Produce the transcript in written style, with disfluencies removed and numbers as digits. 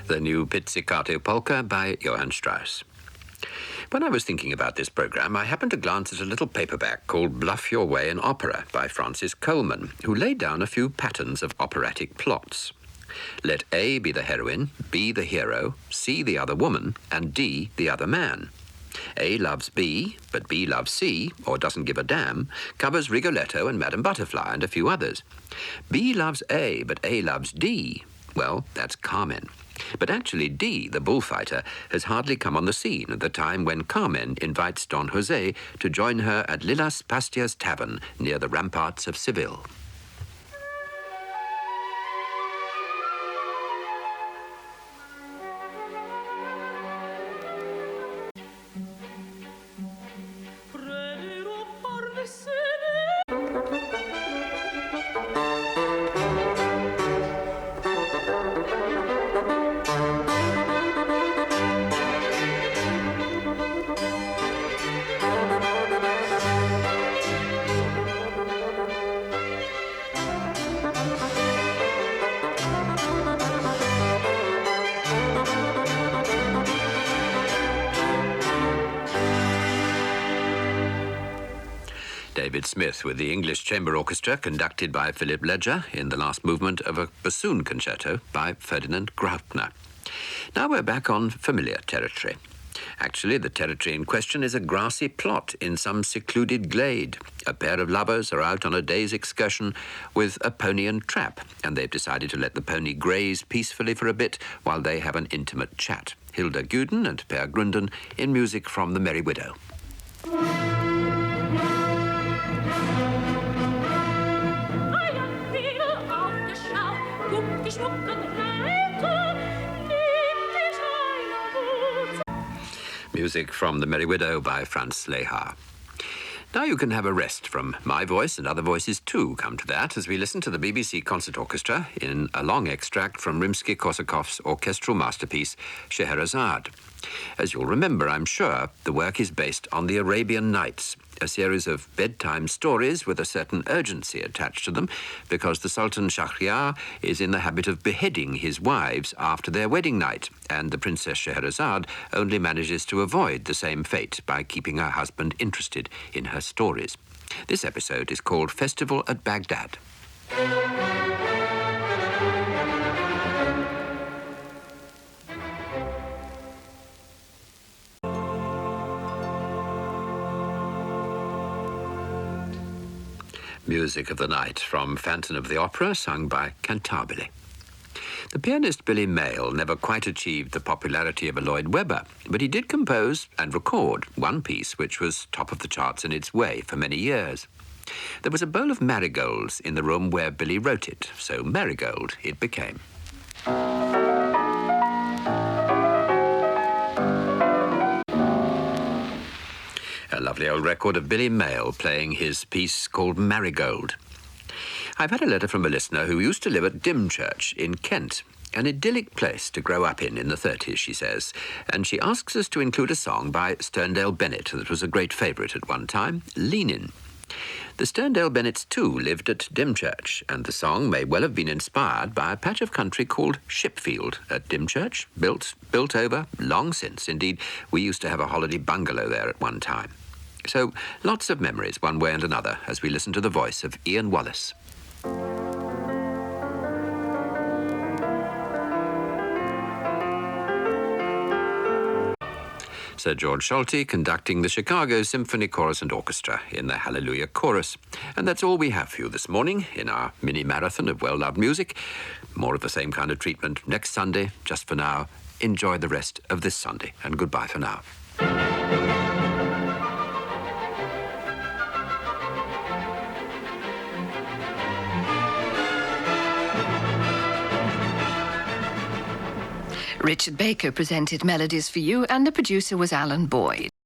the new Pizzicato polka by Johann Strauss. When I was thinking about this programme, I happened to glance at a little paperback called Bluff Your Way in Opera by Francis Coleman, who laid down a few patterns of operatic plots. Let A be the heroine, B the hero, C the other woman, and D the other man. A loves B, but B loves C, or doesn't give a damn, covers Rigoletto and Madame Butterfly and a few others. B loves A, but A loves D. Well, that's Carmen. But actually D, the bullfighter, has hardly come on the scene at the time when Carmen invites Don Jose to join her at Lilas Pastia's tavern near the ramparts of Seville. David Smith with the English Chamber Orchestra, conducted by Philip Ledger in the last movement of a bassoon concerto by Ferdinand Graupner. Now we're back on familiar territory. Actually, the territory in question is a grassy plot in some secluded glade. A pair of lovers are out on a day's excursion with a pony and trap, and they've decided to let the pony graze peacefully for a bit while they have an intimate chat. Hilda Guden and Per Grunden in music from The Merry Widow. Music from The Merry Widow by Franz Lehár. Now you can have a rest from my voice, and other voices too come to that, as we listen to the BBC Concert Orchestra in a long extract from Rimsky-Korsakov's orchestral masterpiece, Scheherazade. As you'll remember, I'm sure, the work is based on the Arabian Nights, a series of bedtime stories with a certain urgency attached to them, because the Sultan Shahryar is in the habit of beheading his wives after their wedding night, and the Princess Scheherazade only manages to avoid the same fate by keeping her husband interested in her stories. This episode is called Festival at Baghdad. Music of the Night from Phantom of the Opera, sung by Cantabile. The pianist Billy Mayle never quite achieved the popularity of a Lloyd Webber, but he did compose and record one piece which was top of the charts in its way for many years. There was a bowl of marigolds in the room where Billy wrote it, so Marigold it became. A lovely old record of Billy Mayle playing his piece called Marigold. I've had a letter from a listener who used to live at Dymchurch in Kent, an idyllic place to grow up in the 30s, she says, and she asks us to include a song by Sterndale Bennett that was a great favourite at one time, Leanin'. The Sterndale Bennetts too lived at Dymchurch, and the song may well have been inspired by a patch of country called Shipfield at Dymchurch, built over long since. Indeed, we used to have a holiday bungalow there at one time. So, lots of memories one way and another as we listen to the voice of Ian Wallace. Sir George Solti conducting the Chicago Symphony Chorus and Orchestra in the Hallelujah Chorus. And that's all we have for you this morning in our mini-marathon of well-loved music. More of the same kind of treatment next Sunday. Just for now, enjoy the rest of this Sunday, and goodbye for now. Richard Baker presented Melodies for you, and the producer was Alan Boyd.